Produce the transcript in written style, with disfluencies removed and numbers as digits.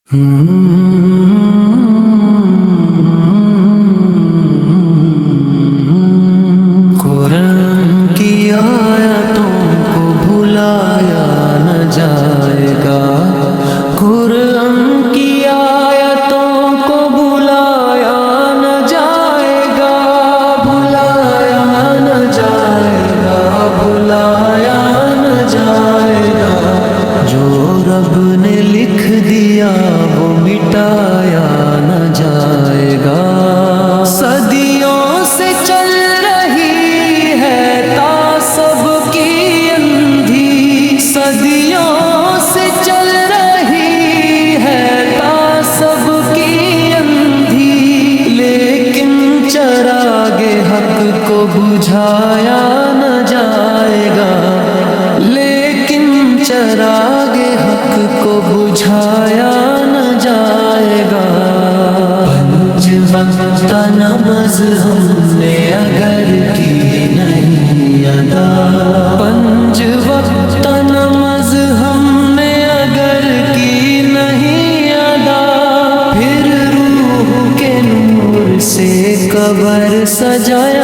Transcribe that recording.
قرآن کی آیتوں کو بھلایا نہ جائے گا، قرآن کی آیتوں کو بھلایا نہ جائے گا، بھلایا نہ جائے گا، بھلایا نہ جائے گا۔ جو رب نے لکھ دیا وہ مٹایا نہ جائے گا۔ صدیوں سے چل رہی ہے تعصب کی اندھی، صدیوں سے چل رہی ہے تعصب کی اندھی، لیکن چراغ حق کو بجھایا نہ جائے گا، لیکن چراغ حق کو بجھایا نہ جائے گا۔ پنج وقت نماز ہم نے اگر کی نہیں ادا، پنج وقت نماز ہم نے اگر کی نہیں ادا، پھر روح کے نور سے قبر سجایا